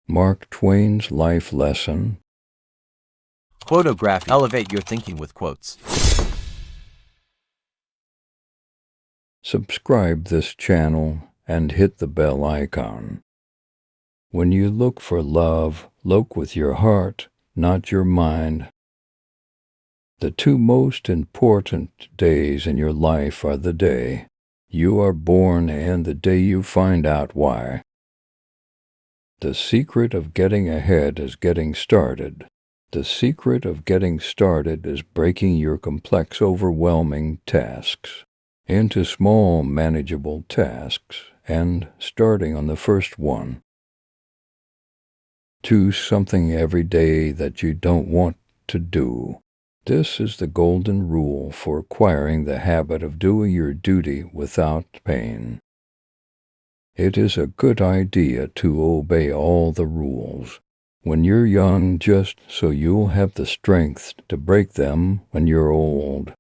Mark Twain's life lesson. Ography. Elevate your thinking with quotes. Subscribe this channel and hit the bell icon. When you look for love, look with your heart, not your mind. The two most important days in your life are the day you are born and the day you find out why. The secret of getting ahead is getting started. The secret of getting started is breaking your complex, overwhelming tasks into small, manageable tasks and starting on the first one. Do something every day that you don't want to do. This is the golden rule for acquiring the habit of doing your duty without pain. It is a good idea to obey all the rules when you're young, just so you'll have the strength to break them when you're old.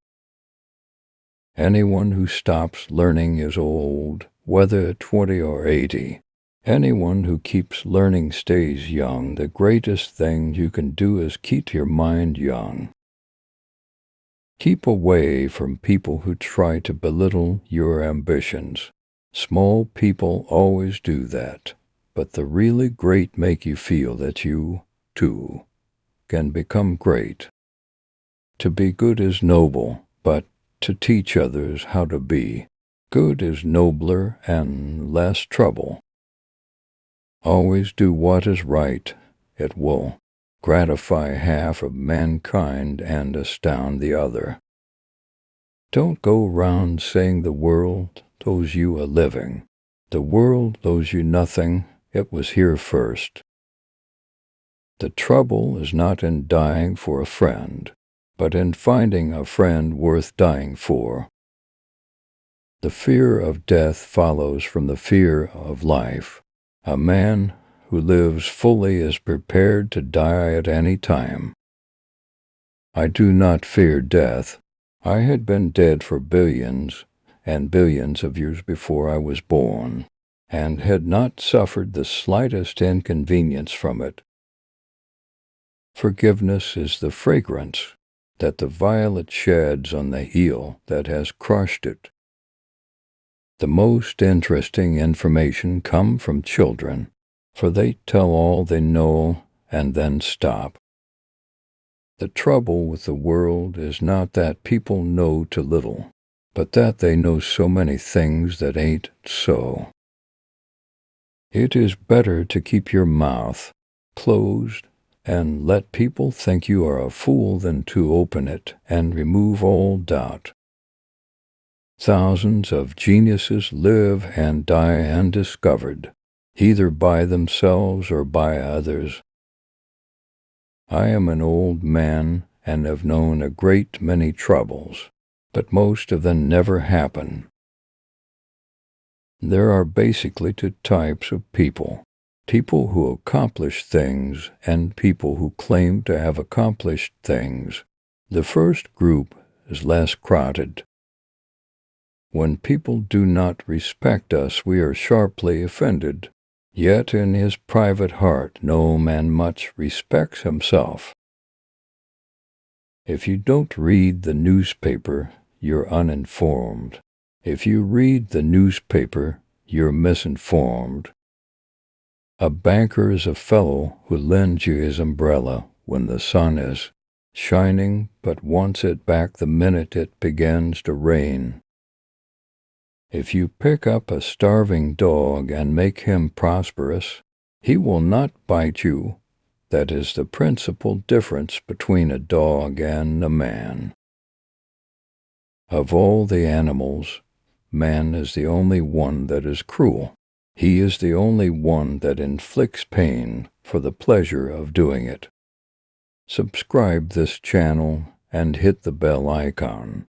Anyone who stops learning is old, whether 20 or 80. Anyone who keeps learning stays young. The greatest thing you can do is keep your mind young. Keep away from people who try to belittle your ambitions. Small people always do that, but the really great make you feel that you, too, can become great. To be good is noble, but to teach others how to be good is nobler and less trouble. Always do what is right. It will gratify half of mankind and astound the other. Don't go round saying the world owes you a living. The world owes you nothing. It was here first. The trouble is not in dying for a friend, but in finding a friend worth dying for. The fear of death follows from the fear of life. A man who lives fully is prepared to die at any time. I do not fear death. I had been dead for billions and billions of years before I was born, and had not suffered the slightest inconvenience from it. Forgiveness is the fragrance that the violet sheds on the heel that has crushed it. The most interesting information comes from children, for they tell all they know and then stop. The trouble with the world is not that people know too little, but that they know so many things that ain't so. It is better to keep your mouth closed and let people think you are a fool than to open it and remove all doubt. Thousands of geniuses live and die undiscovered, either by themselves or by others. I am an old man and have known a great many troubles, but most of them never happen. There are basically two types of people: people who accomplish things and people who claim to have accomplished things. The first group is less crowded. When people do not respect us, we are sharply offended. Yet in his private heart no man much respects himself. If you don't read the newspaper, you're uninformed. If you read the newspaper, you're misinformed. A banker is a fellow who lends you his umbrella when the sun is shining, but wants it back the minute it begins to rain. If you pick up a starving dog and make him prosperous, he will not bite you. That is the principal difference between a dog and a man. Of all the animals, man is the only one that is cruel. He is the only one that inflicts pain for the pleasure of doing it. Subscribe this channel and hit the bell icon.